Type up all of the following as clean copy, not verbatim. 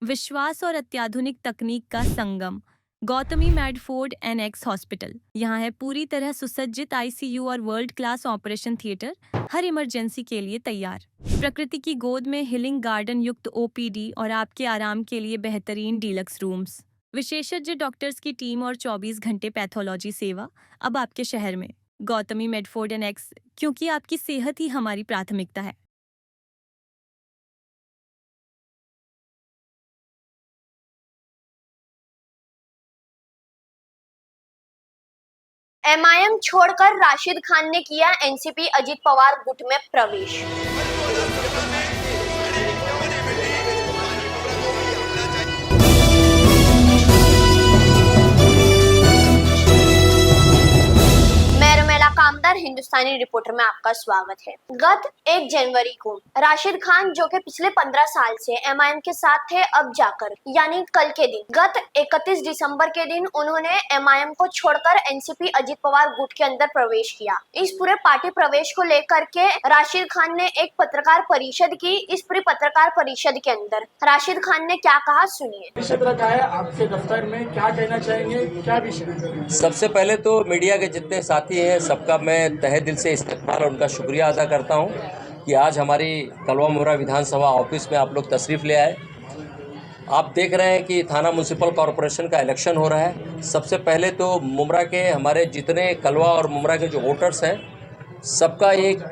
विश्वास और अत्याधुनिक तकनीक का संगम। Gautami Medford NX hospital. यहाँ है पूरी तरह सुसज्जित ICU और वर्ल्ड क्लास ऑपरेशन थिएटर, हर इमरजेंसी के लिए तैयार। प्रकृति की गोद में हिलिंग गार्डन युक्त OPD और आपके आराम के लिए बेहतरीन डीलक्स रूम्स। विशेषज्ञ डॉक्टर्स की टीम और 24 घंटे पैथोलॉजी सेवा अब आपके शहर में। गौतमी मेडफोर्ड NX, क्योंकि आपकी सेहत ही हमारी प्राथमिकता है। MIM छोड़कर राशिद खान ने किया एनसीपी अजित पवार गुट में प्रवेश। कामदार हिंदुस्तानी रिपोर्टर में आपका स्वागत है। गत 1 जनवरी को राशिद खान, जो कि पिछले 15 साल से MIM के साथ थे, अब जाकर यानी कल के दिन गत 31 दिसंबर के दिन उन्होंने MIM को छोड़कर एनसीपी अजित पवार गुट के अंदर प्रवेश किया। इस पूरे पार्टी प्रवेश को लेकर के राशिद खान ने एक पत्रकार परिषद की। इस पूरी पत्रकार परिषद के अंदर राशिद खान ने क्या कहा, सुनिए। रखा है आपके दफ्तर में, क्या कहना चाहेंगे, क्या विषय? सबसे पहले तो मीडिया के जितने साथी हैं सबका मैं तहे दिल से इस्तकबाल और उनका शुक्रिया अदा करता हूं कि आज हमारी कलवा मुमरा विधानसभा ऑफिस में आप लोग तशरीफ़ ले आए। आप देख रहे हैं कि थाना म्यूनसिपल कॉरपोरेशन का इलेक्शन हो रहा है। सबसे पहले तो मुमरा के हमारे जितने कलवा और मुमरा के जो वोटर्स हैं सबका एक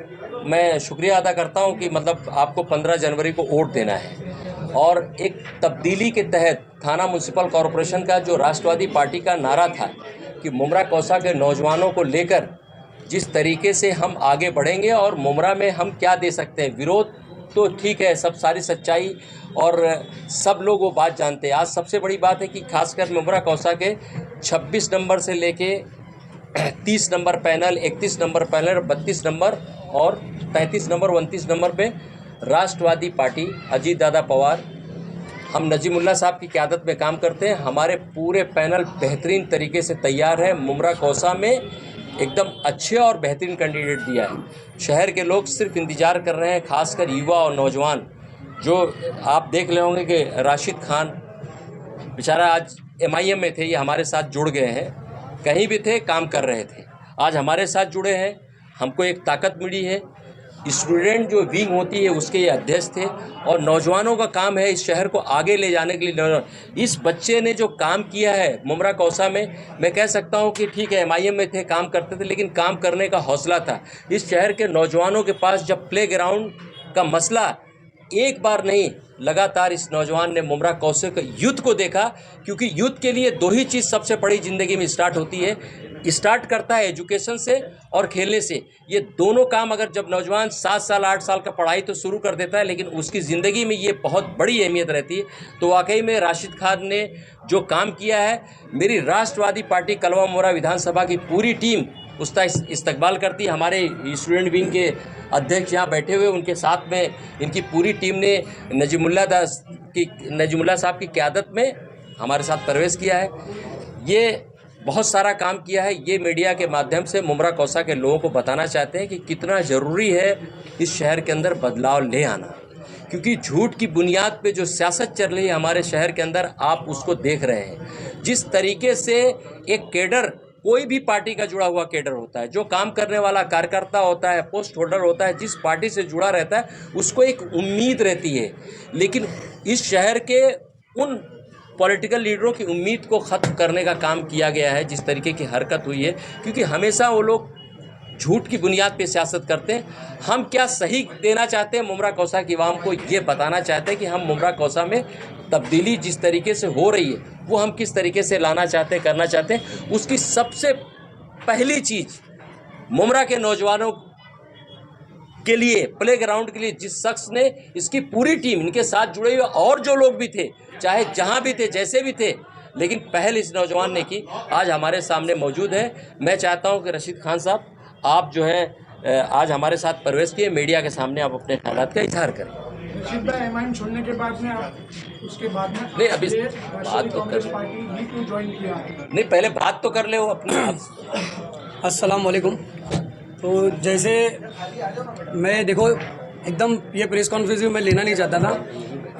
मैं शुक्रिया अदा करता हूं कि मतलब आपको 15 जनवरी को वोट देना है। और एक तब्दीली के तहत थाना म्यूनसिपल कॉरपोरेशन का जो राष्ट्रवादी पार्टी का नारा था कि मुमरा कौसा के नौजवानों को लेकर जिस तरीके से हम आगे बढ़ेंगे और मुमरा में हम क्या दे सकते हैं। विरोध तो ठीक है, सब सारी सच्चाई और सब लोग वो बात जानते हैं। आज सबसे बड़ी बात है कि खासकर मुमरा कौसा के 26 नंबर से लेके 30 number panel, 31 number panel, 32 number और 33 नंबर, 29 नंबर पे राष्ट्रवादी पार्टी अजीत दादा पवार, हम नजीमुल्ला साहब की क़यादत में काम करते हैं। हमारे पूरे पैनल बेहतरीन तरीके से तैयार है। मुमरा कौसा में एकदम अच्छे और बेहतरीन कैंडिडेट दिया है। शहर के लोग सिर्फ इंतज़ार कर रहे हैं, खासकर युवा और नौजवान। जो आप देख रहे होंगे कि राशिद खान बेचारा आज MIM में थे, ये हमारे साथ जुड़ गए हैं। कहीं भी थे, काम कर रहे थे, आज हमारे साथ जुड़े हैं। हमको एक ताकत मिली है। स्टूडेंट जो विंग होती है उसके ये अध्यक्ष थे और नौजवानों का काम है इस शहर को आगे ले जाने के लिए। इस बच्चे ने जो काम किया है मुमरा कौसा में, मैं कह सकता हूं कि ठीक है MIM में थे, काम करते थे, लेकिन काम करने का हौसला था। इस शहर के नौजवानों के पास जब प्ले ग्राउंड का मसला, एक बार नहीं लगातार इस नौजवान ने मुमरा कौसे के यूथ को देखा, क्योंकि यूथ के लिए 2 ही चीज़ सबसे बड़ी ज़िंदगी में स्टार्ट होती है। स्टार्ट करता है एजुकेशन से और खेलने से। ये दोनों काम अगर जब नौजवान 7 साल 8 साल का पढ़ाई तो शुरू कर देता है, लेकिन उसकी ज़िंदगी में ये बहुत बड़ी अहमियत रहती है। तो वाकई में राशिद खान ने जो काम किया है, मेरी राष्ट्रवादी पार्टी कलवा मुमरा विधानसभा की पूरी टीम उसका इस्तकबाल करती है। हमारे स्टूडेंट विंग के अध्यक्ष यहाँ बैठे हुए, उनके साथ में इनकी पूरी टीम ने नजीमुल्ला साहब की क़यादत में हमारे साथ प्रवेश किया है। ये बहुत सारा काम किया है। ये मीडिया के माध्यम से मुमरा कौसा के लोगों को बताना चाहते हैं कि कितना ज़रूरी है इस शहर के अंदर बदलाव ले आना, क्योंकि झूठ की बुनियाद पे जो सियासत चल रही है हमारे शहर के अंदर, आप उसको देख रहे हैं। जिस तरीके से एक कैडर, कोई भी पार्टी का जुड़ा हुआ कैडर होता है, जो काम करने वाला कार्यकर्ता होता है, पोस्ट होल्डर होता है, जिस पार्टी से जुड़ा रहता है उसको एक उम्मीद रहती है। लेकिन इस शहर के उन पॉलिटिकल लीडरों की उम्मीद को ख़त्म करने का काम किया गया है, जिस तरीके की हरकत हुई है, क्योंकि हमेशा वो लोग झूठ की बुनियाद पे सियासत करते हैं। हम क्या सही देना चाहते हैं मुमरा कौसा की आवाम को, ये बताना चाहते हैं कि हम मुमरा कौसा में तब्दीली जिस तरीके से हो रही है वो हम किस तरीके से लाना चाहते हैं, करना चाहते हैं। उसकी सबसे पहली चीज़ मुमरा के नौजवानों के लिए, प्ले ग्राउंड के लिए, जिस शख्स ने, इसकी पूरी टीम, इनके साथ जुड़े हुए और जो लोग भी थे, चाहे जहां भी थे, जैसे भी थे, लेकिन पहल इस नौजवान ने की, आज हमारे सामने मौजूद है। मैं चाहता हूं कि रशीद खान साहब, आप जो है आज हमारे साथ प्रवेश किए, मीडिया के सामने आप अपने ख्यालात का इजहार करें। MIM छोड़ने के बाद में आप उसके बाद में नहीं, अभी बात तो कर, नहीं पहले बात तो कर ले वो अपने आप। अस्सलाम वालेकुम। तो जैसे मैं देखो एकदम ये प्रेस कॉन्फ्रेंस भी मैं लेना नहीं चाहता था,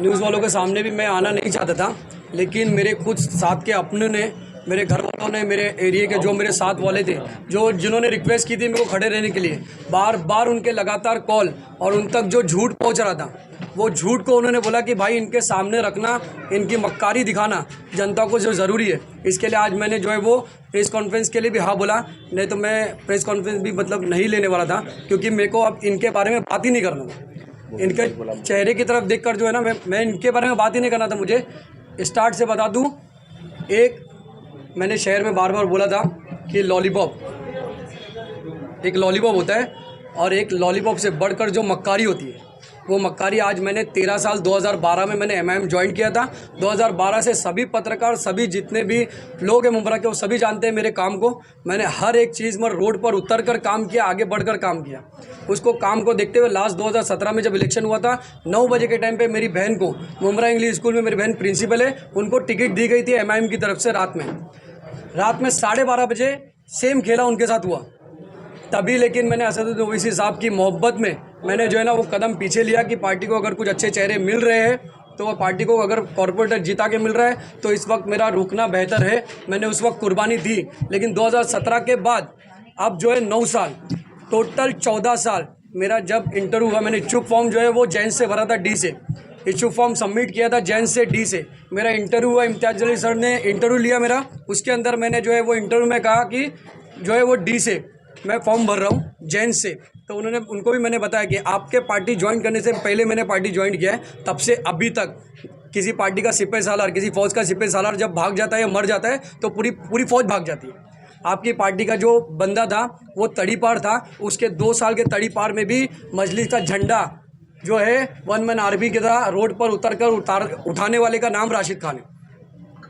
न्यूज़ वालों के सामने भी मैं आना नहीं चाहता था, लेकिन मेरे कुछ साथ के अपनों ने, मेरे घर वालों ने, मेरे एरिया के जो मेरे साथ वाले थे, जिन्होंने रिक्वेस्ट की थी मेरे को खड़े रहने के लिए, बार बार उनके लगातार कॉल और उन तक जो झूठ पहुंच रहा था, वो झूठ को उन्होंने बोला कि भाई इनके सामने रखना, इनकी मक्कारी दिखाना जनता को जो ज़रूरी है। इसके लिए आज मैंने जो है वो प्रेस कॉन्फ्रेंस के लिए भी हाँ बोला, नहीं तो मैं प्रेस कॉन्फ्रेंस भी मतलब नहीं लेने वाला था, क्योंकि मेरे को अब इनके बारे में बात ही नहीं करना था। इनके चेहरे की तरफ देखकर जो है ना, मैं इनके बारे में बात ही नहीं करना था। मुझे स्टार्ट से बता दूँ, मैंने शहर में बार बार बोला था कि एक लॉलीपॉप होता है और एक लॉलीपॉप से बढ़कर जो मक्कारी होती है, वो मक्कारी आज मैंने 13 साल 2012 में मैंने MIM ज्वाइन किया था। 2012 से सभी पत्रकार, सभी जितने भी लोग हैं मुंब्रा के, वो सभी जानते हैं मेरे काम को। मैंने हर एक चीज़ में रोड पर उतर कर काम किया, आगे बढ़कर काम किया। उसको काम को देखते हुए लास्ट 2017 में जब इलेक्शन हुआ था, 9 बजे के टाइम पे मेरी बहन को, मुंब्रा इंग्लिश स्कूल में मेरी बहन प्रिंसिपल है, उनको टिकट दी गई थी MIM की तरफ से। रात में 12:30 बजे सेम खेला उनके साथ हुआ तभी। लेकिन मैंने असदुद्दीन ओवैसी साहब की मोहब्बत में मैंने जो है ना वो कदम पीछे लिया कि पार्टी को अगर कुछ अच्छे चेहरे मिल रहे हैं तो वो पार्टी को अगर कॉर्पोरेटर जिता के मिल रहा है तो इस वक्त मेरा रुकना बेहतर है। मैंने उस वक्त कुर्बानी दी। लेकिन 2017 के बाद अब जो है 9 साल, टोटल 14 साल मेरा जब इंटरव्यू हुआ, मैंने इच्छुक फॉर्म जो है वो जैन से भरा था, डी से इच्छुक फॉर्म सबमिट किया था, जैन से डी से मेरा इंटरव्यू हुआ। इम्तियाज जलील सर ने इंटरव्यू लिया मेरा, उसके अंदर मैंने जो है वो इंटरव्यू में कहा कि जो है वो डी से मैं फॉर्म भर रहा हूँ जैन से। तो उनको भी मैंने बताया कि आपके पार्टी ज्वाइन करने से पहले मैंने पार्टी ज्वाइन किया है, तब से अभी तक किसी पार्टी का सिपह सालार, किसी फौज का सिपह सालार जब भाग जाता है या मर जाता है तो पूरी फौज भाग जाती है। आपकी पार्टी का जो बंदा था वो तड़ीपार था, उसके 2 साल के तड़ीपार में भी मजलिस का झंडा जो है 1 मैन आर्मी की तरह रोड पर उठाने वाले का नाम राशिद खान है।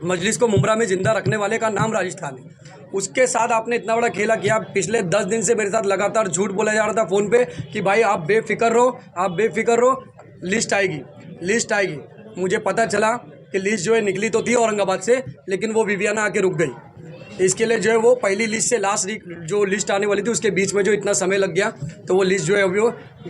मजलिस को मुंब्रा में ज़िंदा रखने वाले का नाम राशिद खान है। उसके साथ आपने इतना बड़ा खेला किया। पिछले 10 दिन से मेरे साथ लगातार झूठ बोला जा रहा था फ़ोन पे कि भाई आप बेफिक्र रहो, लिस्ट आएगी। मुझे पता चला कि लिस्ट जो है निकली तो थी औरंगाबाद से, लेकिन वो विवियाना आके रुक गई। इसके लिए जो है वो पहली लिस्ट से लास्ट जो लिस्ट आने वाली थी उसके बीच में जो इतना समय लग गया, तो वो लिस्ट जो है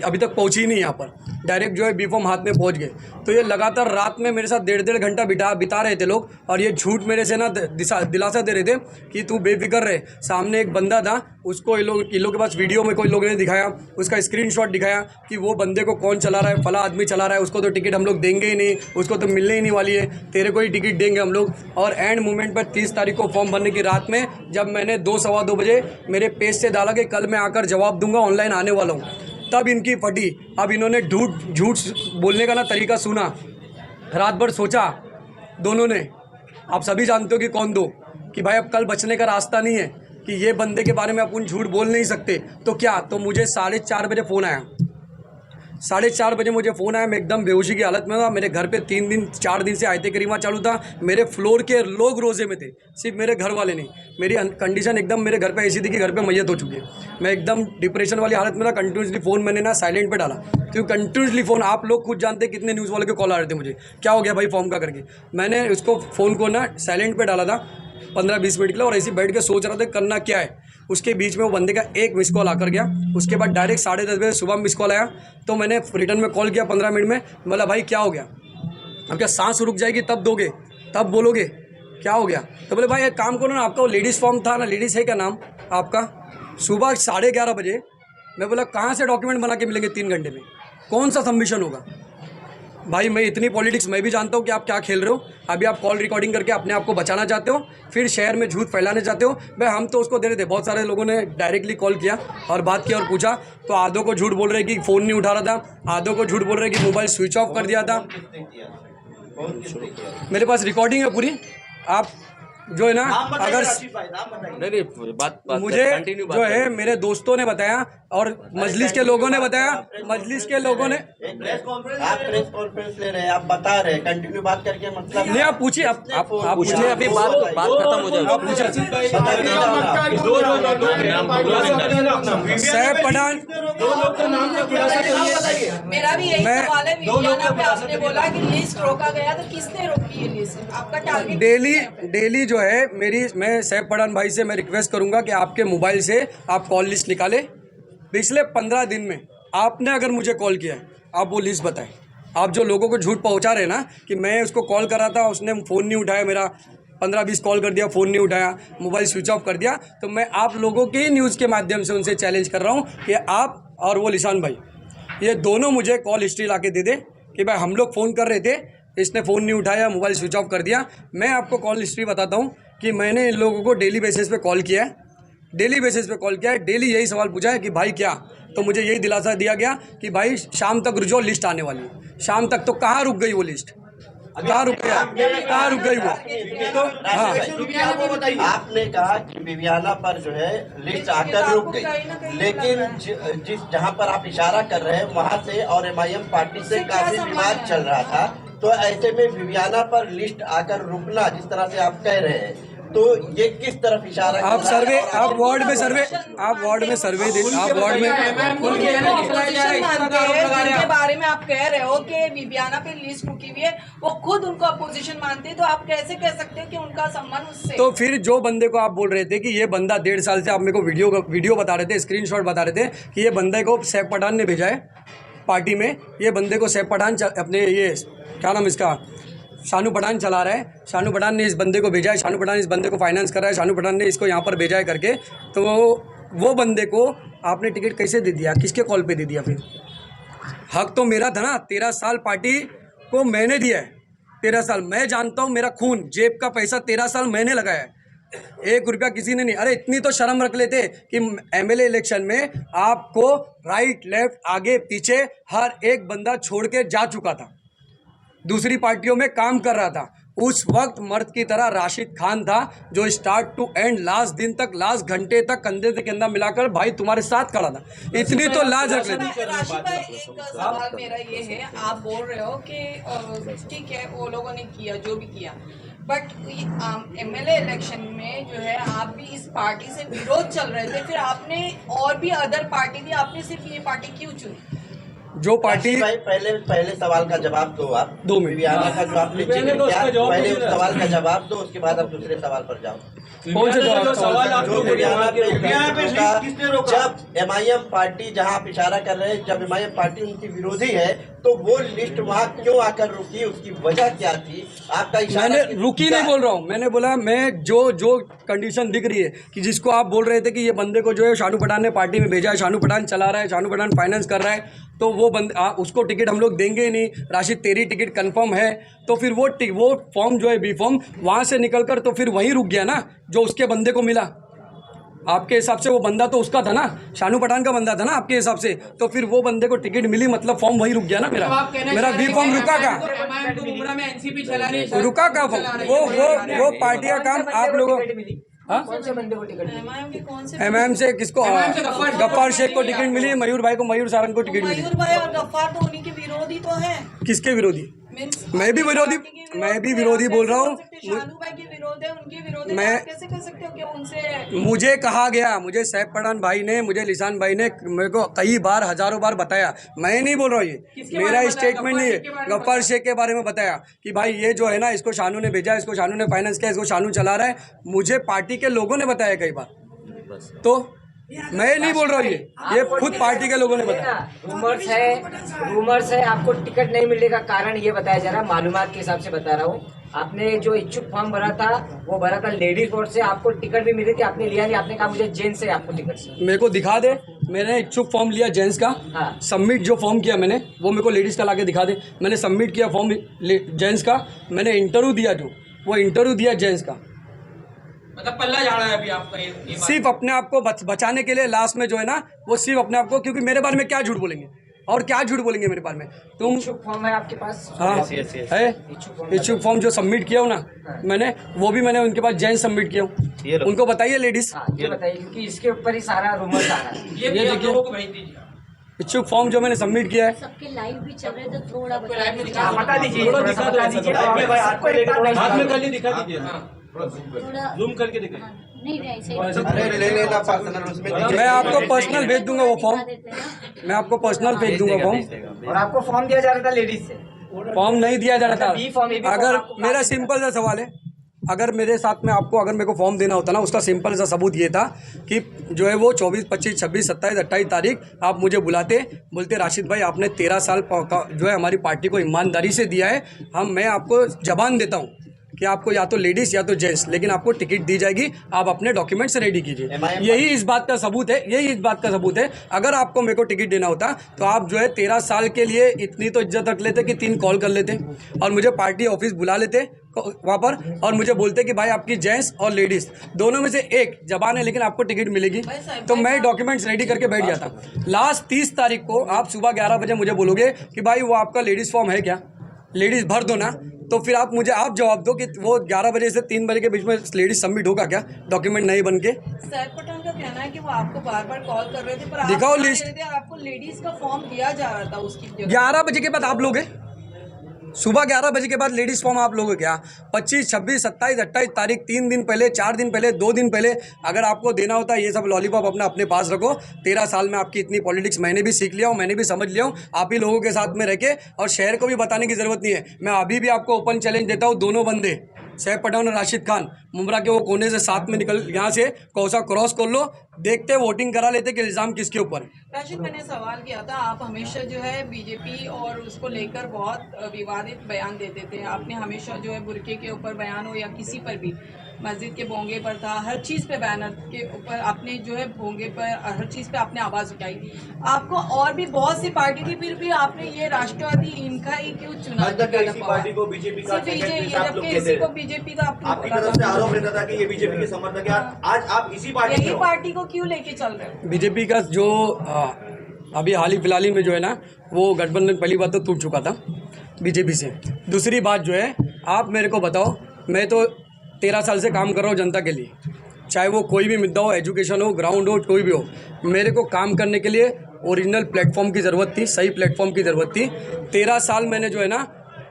अभी तक पहुंची ही नहीं यहाँ पर। डायरेक्ट जो है बी फॉर्म हाथ में पहुंच गए। तो ये लगातार रात में मेरे साथ 1.5 घंटा बिता रहे थे लोग, और ये झूठ मेरे से ना दिलासा दे रहे थे कि तू बेफिक्र रहे। सामने एक बंदा था, उसको इन लोग के पास वीडियो में कोई लोगों ने दिखाया, उसका स्क्रीनशॉट दिखाया कि वो बंदे को कौन चला रहा है, फला आदमी चला रहा है, उसको तो टिकट हम लोग देंगे ही नहीं, उसको तो मिलने ही नहीं वाली है, तेरे को ही टिकट देंगे हम लोग। और एंड मोमेंट पर 30 तारीख को फॉर्म भरने की रात में जब मैंने 2-2:15 बजे मेरे पेज से डाला कि कल मैं आकर जवाब दूंगा, ऑनलाइन आने वाला हूँ, तब इनकी फटी। अब इन्होंने झूठ बोलने का ना तरीका सुना, रात भर सोचा दोनों ने। आप सभी जानते हो कि कौन दो, कि भाई अब कल बचने का रास्ता नहीं है, कि ये बंदे के बारे में अपन झूठ बोल नहीं सकते। तो क्या, तो मुझे 4:30 बजे फ़ोन आया। 4:30 बजे मुझे फ़ोन आया, मैं एकदम बेहोशी की हालत में था। मेरे घर पे 4 दिन से आयते करीमा चालू था। मेरे फ्लोर के लोग रोज़े में थे, सिर्फ मेरे घर वाले नहीं। मेरी कंडीशन एकदम मेरे घर पे ऐसी थी कि घर पे मैयत हो चुकी है। मैं एकदम डिप्रेशन वाली हालत में था। कंटिन्यूसली फ़ोन मैंने ना साइलेंट पे डाला, क्योंकि कंटिन्यूसली फ़ोन, आप लोग खुद जानते कितने न्यूज़ वालों के कॉल आ रहे थे मुझे, क्या हो गया भाई फॉर्म का करके। मैंने उसको फ़ोन को ना साइलेंट पे डाला था 15-20 मिनट के लिए, और ऐसे बैठ के सोच रहा था करना क्या है। उसके बीच में वो बंदे का एक मिस कॉल आकर गया। उसके बाद डायरेक्ट 10:30 बजे सुबह मिस कॉल आया, तो मैंने रिटर्न में कॉल किया 15 मिनट में। बोला भाई क्या हो गया, अब क्या सांस रुक जाएगी तब दोगे, तब बोलोगे क्या हो गया। तो बोले भाई एक काम करो ना, आपका वो लेडीज़ फॉर्म था ना, लेडीज़ है क्या नाम आपका। सुबह 11:30 बजे मैं बोला कहाँ से डॉक्यूमेंट बना के मिलेंगे 3 घंटे में, कौन सा सबमिशन होगा। भाई मैं इतनी पॉलिटिक्स मैं भी जानता हूँ कि आप क्या खेल रहे हो। अभी आप कॉल रिकॉर्डिंग करके अपने आप को बचाना चाहते हो, फिर शहर में झूठ फैलाने चाहते हो। भाई हम तो उसको दे रहे थे, बहुत सारे लोगों ने डायरेक्टली कॉल किया और बात किया और पूछा, तो आधों को झूठ बोल रहे कि फ़ोन नहीं उठा रहा था, आधों को झूठ बोल रहे कि मोबाइल स्विच ऑफ कर दिया था। मेरे पास रिकॉर्डिंग है पूरी, आप जो है ना, अगर नहीं बात मुझे जो है मेरे दोस्तों ने बताया और मजलिस के लोगों ने बताया, मजलिस के लोगों ने प्रेस कॉन्फ्रेंस ले रहे हैं, आप बता रहे हैं, कंटिन्यू बात करके मतलब नहीं। आप पूछिए, आप पूछिए, अभी बात खत्म हो जाएगी। आप पूछिए। सैफ पठान, मेरा भी यही सवाल है। विवियाना पे आपने बोला कि लिस्ट रोका गया, तो किसने रोकी ये लिस्ट? आपका टारगेट डेली जो है मैं सैफ पठान भाई से मैं रिक्वेस्ट करूंगा कि आपके मोबाइल से आप कॉल लिस्ट निकालें। पिछले 15 दिन में आपने अगर मुझे कॉल किया है आप वो लिस्ट बताएं। आप जो लोगों को झूठ पहुंचा रहे हैं ना कि मैं उसको कॉल कर रहा था, उसने फ़ोन नहीं उठाया, मेरा 15-20 कॉल कर दिया, फ़ोन नहीं उठाया, मोबाइल स्विच ऑफ कर दिया, तो मैं आप लोगों के ही न्यूज़ के माध्यम से उनसे चैलेंज कर रहा हूँ कि आप और वो लिसान भाई, ये दोनों मुझे कॉल हिस्ट्री ला के दे दे कि भाई हम लोग फ़ोन कर रहे थे, इसने फ़ोन नहीं उठाया, मोबाइल स्विच ऑफ कर दिया। मैं आपको कॉल हिस्ट्री बताता हूँ कि मैंने इन लोगों को डेली बेसिस पे कॉल किया है, डेली बेसिस पे कॉल किया है, डेली यही सवाल पूछा है कि भाई क्या, तो मुझे यही दिलासा दिया गया कि भाई शाम तक रुक जाओ, लिस्ट आने वाली है। शाम तक तो कहाँ रुक गई वो लिस्ट, कहाँ रुक गया, कहाँ रुक गई वो? तो हाँ, आपने कहा कि विवियाना पर जो है लिस्ट आकर रुक गई, लेकिन जिस जहां पर आप इशारा कर रहे हैं वहां से और MIM पार्टी से काफी विवाद चल रहा था, तो ऐसे में विवियाना पर लिस्ट आकर रुकना जिस तरह से आप कह रहे हैं, तो ये किस तरफ इशारा? आप सर्वे, आप वार्ड में सर्वे, आप वार्ड में सर्वे दे, आप वार्ड में जिनके बारे में आप कह रहे हो कि विवियाना पे लिस्ट रुकी हुई है, वो खुद उनको अपोजिशन मानते हैं, तो आप कैसे कह सकते हो कि उनका संबंध उससे? तो फिर जो बंदे को आप बोल रहे थे कि ये बंदा 1.5 साल से, आप मेरे को वीडियो बता रहे थे, स्क्रीनशॉट बता रहे थे कि ये बंदे को सैफ पठान ने भेजा है पार्टी में, ये बंदे को सैफ पठान अपने ये क्या नाम इसका शानू पठान चला रहा है, शानू पठान ने इस बंदे को भेजा है, शानू पठान इस बंदे को फाइनेंस कर रहा है, शानू पठान ने इसको यहाँ पर भेजा है करके, तो वो बंदे को आपने टिकट कैसे दे दिया, किसके कॉल पे दे दिया? फिर हक तो मेरा था ना, 13 साल पार्टी को मैंने दिया है, 13 साल मैं जानता हूँ, मेरा खून जेब का पैसा 13 साल मैंने लगाया है, 1 रुपया किसी ने नहीं। अरे इतनी तो शर्म रख लेते कि MLA इलेक्शन में आपको राइट लेफ्ट आगे पीछे हर एक बंदा छोड़ के जा चुका था, दूसरी पार्टियों में काम कर रहा था। उस वक्त मर्द की तरह राशिद खान था जो स्टार्ट टू एंड लास्ट दिन तक, लास्ट घंटे तक कंधे से कंधा मिलाकर भाई तुम्हारे साथ खड़ा था। इतनी तो लाज रख लेती। राशिद भाई, एक सवाल मेरा ये है, आप बोल रहे हो कि ठीक है वो लोगों ने किया जो भी किया, बट MLA इलेक्शन में जो है आप भी इस पार्टी से विरोध चल रहे थे, फिर आपने और भी अदर पार्टी दी, आपने सिर्फ ये पार्टी क्यों चुनी? जो पार्टी भाई पहले सवाल का जवाब दो, आप 2 मिनट विवियाना का जो आपने जिक्र किया, पहले उस सवाल का जवाब दो, उसके बाद आप दूसरे सवाल पर जाओ। कौन से जवाब? जो विवियाना जब MIM पार्टी, जहां आप इशारा कर रहे हैं, जब MIM पार्टी उनकी विरोधी है, तो वो लिस्ट वहां क्यों आकर रुकी, उसकी वजह क्या थी? आपका इशारा मैंने रुकी नहीं बोल रहा हूँ, मैंने बोला मैं जो कंडीशन दिख रही है कि जिसको आप बोल रहे थे कि ये बंदे को जो है शानू पठान ने पार्टी में भेजा है, शानू पठान चला रहा है, शानू पठान फाइनेंस कर रहा है, तो वो उसको टिकट हम लोग देंगे ही नहीं। राशिद तेरी टिकट कंफर्म है, तो फिर वो फॉर्म जो है बी फॉर्म वहाँ से निकल कर तो फिर वहीं रुक गया ना जो उसके बंदे को मिला। आपके हिसाब से वो बंदा तो उसका था ना, शानू पठान का बंदा था ना आपके हिसाब से, तो फिर वो बंदे को टिकट मिली, मतलब फॉर्म वहीं रुक गया ना मेरा बी फॉर्म रुका का, रुका का फॉर्म, वो पार्टी का काम आप लोगों। MIM से किसको? गफ्फार शेख को टिकट मिली, मयूर भाई को, मयूर सारंग को टिकट मिली। मयूर भाई और गफ्फार तो उन्हीं के विरोधी तो है। किसके विरोधी? मैं भी विरोधी बोल रहा हूँ। शानू भाई के विरोध है, उनके विरोध है, मैं आप कैसे कर सकते हो कि उनसे? मुझे कहा गया, मुझे सैफ पठान भाई ने, मुझे लिसान भाई ने मेरे को कई बार, हजारों बार बताया, मैं नहीं बोल रहा हूँ, ये मेरा स्टेटमेंट नहीं है, गफ्फार शेख के बारे में बताया कि भाई ये जो है ना, इसको शानू ने भेजा, इसको शानू ने फाइनेंस किया, इसको शानू चला रहा है, मुझे पार्टी के लोगों ने बताया कई बार, तो मैं नहीं बोल रहा हूँ, ये खुद पार्टी के लोगों ने बताया। रूमर्स है आपको टिकट नहीं मिलने का कारण ये बताया जा रहा है, मालूमात के हिसाब से बता रहा हूँ। आपने जो इच्छुक फॉर्म भरा था वो भरा था लेडीज बोर्ड से, आपको टिकट भी मिली थी, आपने लिया नहीं, आपने कहा मुझे जेंट्स से आपको टिकट से। मेरे को दिखा दे, मैंने इच्छुक फॉर्म लिया जेंट्स का, हाँ। सबमिट जो फॉर्म किया मैंने वो मेरे को लेडीज़ का ला के दिखा दे। मैंने सबमिट किया फॉर्म जेंट्स का, मैंने इंटरव्यू दिया, जो वो इंटरव्यू दिया जेंट्स का, मतलब पल्ला जा रहा है अभी आपका ये सिर्फ अपने आप को बचाने के लिए लास्ट में जो है ना, वो सिर्फ अपने आप को, क्योंकि मेरे बारे में क्या झूठ बोलेंगे और क्या झूठ बोलेंगे मेरे बारे में। तुम इच्छुक फॉर्म है आपके पास? हाँ है, इच्छुक फॉर्म जो सबमिट किया हूँ ना मैंने, वो भी मैंने उनके पास जेंट्स सबमिट किया हूँ, उनको बताइए लेडीज। ये बताइए, क्योंकि इसके ऊपर ही सारा रूमर आ रहा है। ये देखिए इच्छुक फॉर्म जो मैंने सबमिट किया है। सबके लाइव भी चल रहे तो थोड़ा बता दीजिए, हाथ में कर ली, दिखा दीजिए, जूम करके दिखाइए। नहीं ऐसे मैं आपको पर्सनल भेज दूंगा वो फॉर्म, मैं आपको पर्सनल भेज दूंगा फॉर्म। और आपको फॉर्म दिया जा रहा था लेडीज से? फॉर्म नहीं दिया जा रहा बी फॉर्म, था। अगर मेरा सिंपल सा सवाल है, अगर मेरे साथ में आपको अगर मेरे को फॉर्म देना होता ना, उसका सिंपल सा सबूत ये था कि जो है वो 24, 25, 26, 27, 28 तारीख आप मुझे बुलाते, बोलते राशिद भाई आपने 13 साल का जो है हमारी पार्टी को ईमानदारी से दिया है, मैं आपको जबान देता हूँ कि आपको या तो लेडीज़ या तो जेंट्स, लेकिन आपको टिकट दी जाएगी, आप अपने डॉक्यूमेंट्स रेडी कीजिए। यही इस बात का सबूत है। अगर आपको मेरे को टिकट देना होता तो आप जो है 13 साल के लिए इतनी तो इज्जत रख लेते कि 3 कॉल कर लेते और मुझे पार्टी ऑफिस बुला लेते वहाँ पर और मुझे बोलते कि भाई आपकी जेंट्स और लेडीज़ दोनों में से एक जबान है, लेकिन आपको टिकट मिलेगी, तो मैं डॉक्यूमेंट्स रेडी करके बैठ जाता। लास्ट 30 तारीख को आप सुबह 11 बजे मुझे बोलोगे कि भाई वो आपका लेडीज़ फॉर्म है क्या, लेडीज़ भर दो ना, तो फिर आप मुझे जवाब दो कि वो 11 बजे से 3 बजे के बीच में लेडीज सबमिट होगा क्या, डॉक्यूमेंट नहीं बन के। सैफ पठान का कहना है कि वो आपको बार बार कॉल कर रहे थे, पर दिखाओ आप लिस्ट। आपको लेडीज का फॉर्म दिया जा रहा था उसकी 11 बजे के बाद आप लोगे, सुबह 11 बजे के बाद लेडीज़ फॉर्म आप लोगों क्या 25, 26, 27, 28 तारीख 3 दिन पहले, 4 दिन पहले, 2 दिन पहले अगर आपको देना होता ये सब लॉलीपॉप अपने पास रखो। 13 साल में आपकी इतनी पॉलिटिक्स मैंने भी सीख लिया हूँ, मैंने भी समझ लिया हूँ, आप ही लोगों के साथ में रह के, और शहर को भी बताने की ज़रूरत नहीं है। मैं अभी भी आपको ओपन चैलेंज देता हूँ, दोनों बंदे सैफ पठान और राशिद खान मुमरा के वो कोने से साथ में निकल यहाँ से कौसा क्रॉस कर लो, देखते वोटिंग करा लेते कि इल्ज़ाम किसके ऊपर है। राशिद, मैंने सवाल किया था, आप हमेशा जो है बीजेपी और उसको लेकर बहुत विवादित बयान देते थे। आपने हमेशा जो है बुरके के ऊपर बयान हो या किसी पर भी, मस्जिद के बोंगे पर था, हर चीज़ पे बैनर के ऊपर आपने जो है बोंगे पर हर चीज़ पे आपने आवाज़ उठाई। आपको और भी बहुत सी पार्टी थी, फिर भी आपने ये राष्ट्रवादी इनका ही क्यों चुना? पार्टी को बीजेपी का जबकि इसी को बीजेपी का आपकी तरफ से आरोप रहता था कि ये बीजेपी के समर्थक है, आज आप इसी पार्टी को क्यों लेके चल रहे हो? बीजेपी का जो अभी हाल ही फिलहाल में जो है ना, वो गठबंधन पहली बात तो टूट चुका था बीजेपी से। दूसरी बात जो है, आप मेरे को बताओ, मैं तो 13 साल से काम कर रहा हूँ जनता के लिए, चाहे वो कोई भी मुद्दा हो, एजुकेशन हो, ग्राउंड हो, कोई भी हो, मेरे को काम करने के लिए ओरिजिनल प्लेटफॉर्म की ज़रूरत थी, सही प्लेटफॉर्म की ज़रूरत थी। 13 साल मैंने जो है ना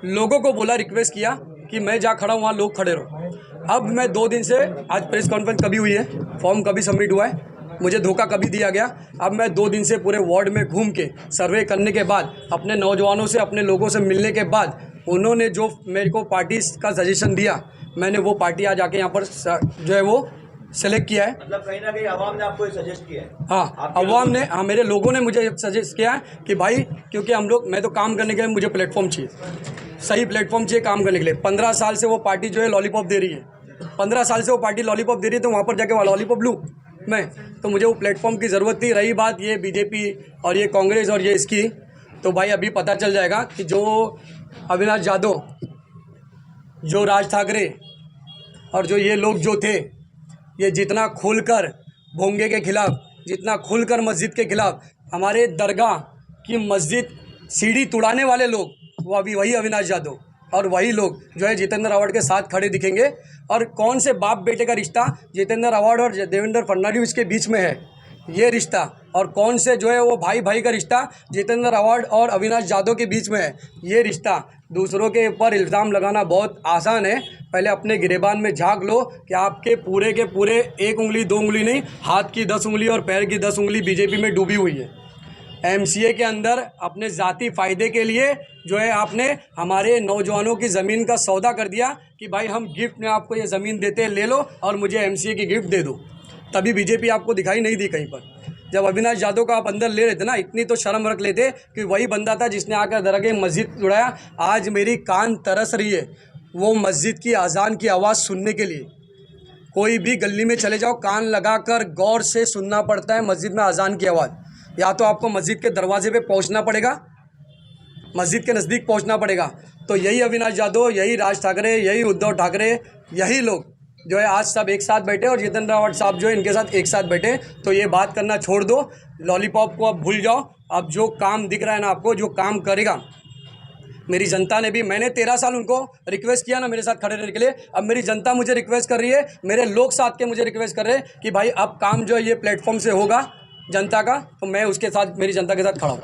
लोगों को बोला, रिक्वेस्ट किया कि मैं जहाँ खड़ा हूँ वहाँ लोग खड़े रहो। अब मैं 2 दिन से, आज प्रेस कॉन्फ्रेंस कभी हुई है, फॉर्म कभी सबमिट हुआ है, मुझे धोखा कभी दिया गया, अब मैं 2 दिन से पूरे वार्ड में घूम के सर्वे करने के बाद, अपने नौजवानों से, अपने लोगों से मिलने के बाद, उन्होंने जो मेरे को पार्टी का सजेशन दिया, मैंने वो पार्टी आज आके यहाँ पर जो है वो सेलेक्ट किया है। मतलब कहीं ना कहीं अवाम ने आपको सजेस्ट किया है? हाँ, अवाम ने, हाँ, मेरे लोगों ने मुझे सजेस्ट किया है कि भाई, क्योंकि हम लोग, मैं तो काम करने के लिए मुझे प्लेटफॉर्म चाहिए, सही प्लेटफॉर्म चाहिए काम करने के लिए। 15 साल से वो पार्टी जो है लॉलीपॉप दे रही है, 15 साल से वो पार्टी लॉलीपॉप दे रही है, तो वहाँ पर जाके वो लॉलीपॉप लूँ मैं, तो मुझे वो प्लेटफॉर्म की ज़रूरत थी। रही बात ये बीजेपी और ये कांग्रेस और ये इसकी, तो भाई अभी पता चल जाएगा कि जो अविनाश यादव, जो राज ठाकरे और जो ये लोग जो थे, ये जितना खुलकर भोंगे के खिलाफ, जितना खुलकर मस्जिद के खिलाफ, हमारे दरगाह की मस्जिद सीढ़ी तुड़ाने वाले लोग, वो अभी वही अविनाश यादव और वही लोग जो है जितेंद्र आवाड के साथ खड़े दिखेंगे। और कौन से बाप बेटे का रिश्ता जितेंद्र आवाड और देवेंद्र फडणवीस के बीच में है ये रिश्ता, और कौन से जो है वो भाई भाई का रिश्ता जितेंद्र आवाड और अविनाश यादव के बीच में है ये रिश्ता। दूसरों के ऊपर इल्ज़ाम लगाना बहुत आसान है, पहले अपने गिरेबान में झांक लो कि आपके पूरे के पूरे 1 उंगली 2 उंगली नहीं, हाथ की 10 उंगली और पैर की 10 उंगली बीजेपी में डूबी हुई है। एमसीए के अंदर अपने ज़ाती फ़ायदे के लिए जो है आपने हमारे नौजवानों की ज़मीन का सौदा कर दिया कि भाई हम गिफ्ट में आपको ये ज़मीन देते हैं, ले लो और मुझे एमसीए की गिफ्ट दे दो। तभी बीजेपी आपको दिखाई नहीं दी कहीं पर। जब अविनाश यादव का आप अंदर ले रहे थे ना, इतनी तो शर्म रख लेते कि वही बंदा था जिसने आकर दरगाह मस्जिद उड़ाया। आज मेरी कान तरस रही है वो मस्जिद की अजान की आवाज़ सुनने के लिए। कोई भी गली में चले जाओ, कान लगाकर गौर से सुनना पड़ता है मस्जिद में अजान की आवाज़। या तो आपको मस्जिद के दरवाजे पे पहुंचना पड़ेगा, मस्जिद के नज़दीक पहुंचना पड़ेगा। तो यही अविनाश यादव, यही राज ठाकरे, यही उद्धव ठाकरे, यही लोग जो है आज सब एक साथ बैठे और जितेंद्र आवाड साहब जो है इनके साथ एक साथ बैठे। तो ये बात करना छोड़ दो, लॉलीपॉप को अब भूल जाओ। अब जो काम दिख रहा है ना आपको, जो काम करेगा मेरी जनता ने भी, मैंने 13 साल उनको रिक्वेस्ट किया ना मेरे साथ खड़े रहने के लिए, अब मेरी जनता मुझे रिक्वेस्ट कर रही है, मेरे लोग साथ के मुझे रिक्वेस्ट कर रहे हैं कि भाई अब काम जो है ये प्लेटफॉर्म से होगा जनता का, तो मैं उसके साथ, मेरी जनता के साथ खड़ा हूँ।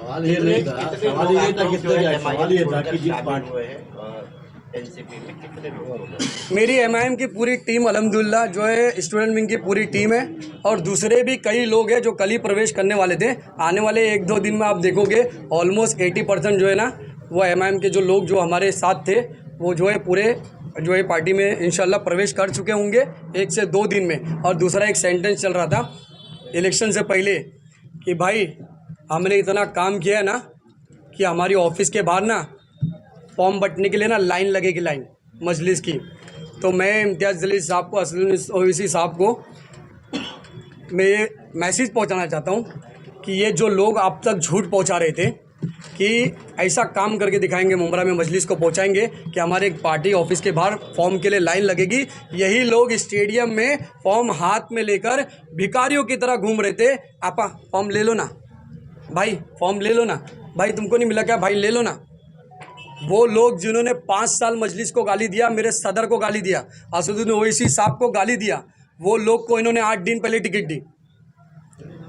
मेरी एमआईएम की पूरी टीम अल्हम्दुलिल्लाह जो है स्टूडेंट विंग की पूरी टीम है, और दूसरे भी कई लोग हैं जो कल ही प्रवेश करने वाले थे। आने वाले 1-2 दिन में आप देखोगे ऑलमोस्ट 80% जो है ना वो एमआईएम के जो लोग जो हमारे साथ थे वो जो है पूरे जो है पार्टी में इंशाल्लाह प्रवेश कर चुके होंगे 1 से 2 दिन में। और दूसरा एक सेंटेंस चल रहा था इलेक्शन से पहले कि भाई हमने इतना काम किया है ना कि हमारी ऑफिस के बाहर ना फॉर्म बटने के लिए ना लाइन लगेगी, लाइन मजलिस की। तो मैं इम्तियाज़ जलील साहब को, असदुद्दीन ओवैसी साहब को मैं ये मैसेज पहुंचाना चाहता हूं कि ये जो लोग आप तक झूठ पहुंचा रहे थे कि ऐसा काम करके दिखाएंगे, मुमरा में मजलिस को पहुंचाएंगे कि हमारे एक पार्टी ऑफिस के बाहर फॉर्म के लिए लाइन लगेगी, यही लोग स्टेडियम में फॉर्म हाथ में लेकर भिखारियों की तरह घूम रहे थे। आपा फॉर्म ले लो ना भाई, फॉर्म ले लो ना भाई, तुमको नहीं मिला क्या भाई, ले लो ना। वो लोग जिन्होंने 5 साल मजलिस को गाली दिया, मेरे सदर को गाली दिया, असदुद्दीन ओवैसी साहब को गाली दिया, वो लोग को इन्होंने 8 दिन पहले टिकट दी।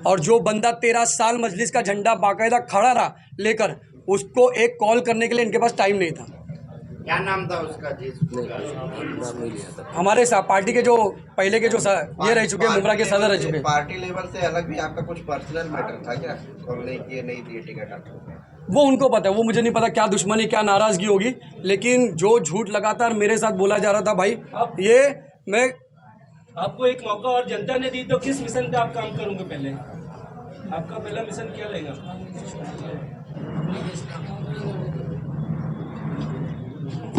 और जो बंदा 13 साल मजलिस का झंडा बाकायदा खड़ा रहा लेकर, उसको एक कॉल करने के लिए इनके पास टाइम नहीं था। क्या नाम था उसका जी? हमारे पार्टी के जो पहले के जो ये रह चुके, मुमरा के सदर रह चुके। पार्टी लेवल से अलग भी आपका कुछ पर्सनल मैटर था क्या? कॉल नहीं किए, नहीं दिए टिकट आपको? वो उनको पता है, वो मुझे नहीं पता क्या दुश्मनी क्या नाराज़गी होगी, लेकिन जो झूठ लगातार मेरे साथ बोला जा रहा था भाई, ये मैं आपको एक मौका और जनता ने दी, तो किस मिशन पे आप काम करोगे? पहले आपका पहला मिशन क्या रहेगा?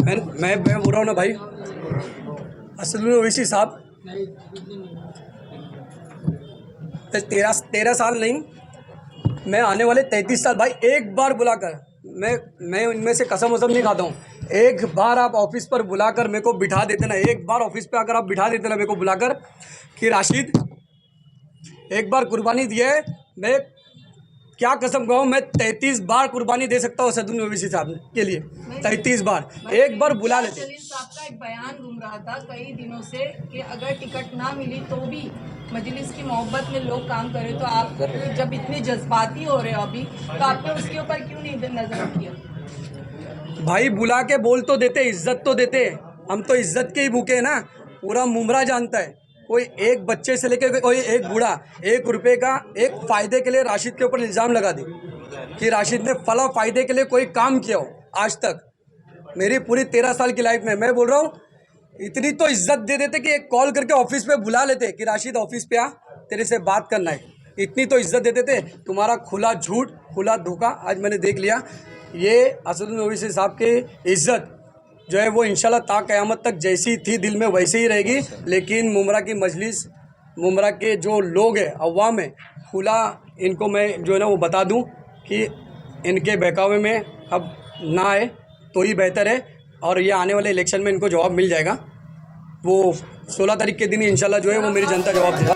मैं बोल रहा हूँ ना भाई, असदुद्दीन ओवैसी साहब 13 साल नहीं, मैं आने वाले 33 साल भाई, एक बार बुलाकर, मैं इनमें से कसम वसम नहीं खाता हूँ, एक बार आप ऑफिस पर बुलाकर मेरे को बिठा देते ना, एक बार ऑफिस पे अगर आप बिठा देते ना मेरे को बुलाकर कि राशिद एक बार कुर्बानी दिए, मैं क्या कसम कहूँ, मैं 33 बार कुर्बानी दे सकता हूँ असदुद्दीन ओवैसी साहब के लिए, 33 बार, एक बार बुला लेते। जलील साहब का एक बयान घूम रहा था कई दिनों से कि अगर टिकट ना मिली तो भी मजलिस की मोहब्बत में लोग काम करें, तो आप जब इतने जज्बाती हो रहे हो अभी, तो आपने उसके ऊपर क्यों नहीं नजर किया? भाई बुला के बोल तो देते, इज्जत तो देते, हम तो इज्जत के ही भूखे हैं ना, पूरा मुमरा जानता है। कोई एक बच्चे से लेकर कोई एक बूढ़ा 1 रुपये का एक फ़ायदे के लिए राशिद के ऊपर इल्ज़ाम लगा दे कि राशिद ने फला फ़ायदे के लिए कोई काम किया हो आज तक मेरी पूरी 13 साल की लाइफ में। मैं बोल रहा हूँ इतनी तो इज्जत दे देते कि एक कॉल करके ऑफिस पे बुला लेते कि राशिद ऑफिस पे आ, तेरे से बात करना है, इतनी तो इज्जत देते थे। तुम्हारा खुला झूठ, खुला धोखा आज मैंने देख लिया। ये असदुद्दीन ओवैसी साहब की इज्जत जो है वो इंशाल्लाह ता क़यामत तक जैसी थी दिल में वैसे ही रहेगी, लेकिन मुमरा की मजलिस, मुमरा के जो लोग हैं, अवाम है, खुला इनको मैं जो है ना वो बता दूं कि इनके बहकावे में अब ना आए तो ही बेहतर है, और ये आने वाले इलेक्शन में इनको जवाब मिल जाएगा। वो 16 तारीख के दिन इंशाल्लाह जो है वो मेरी जनता जवाब देगा।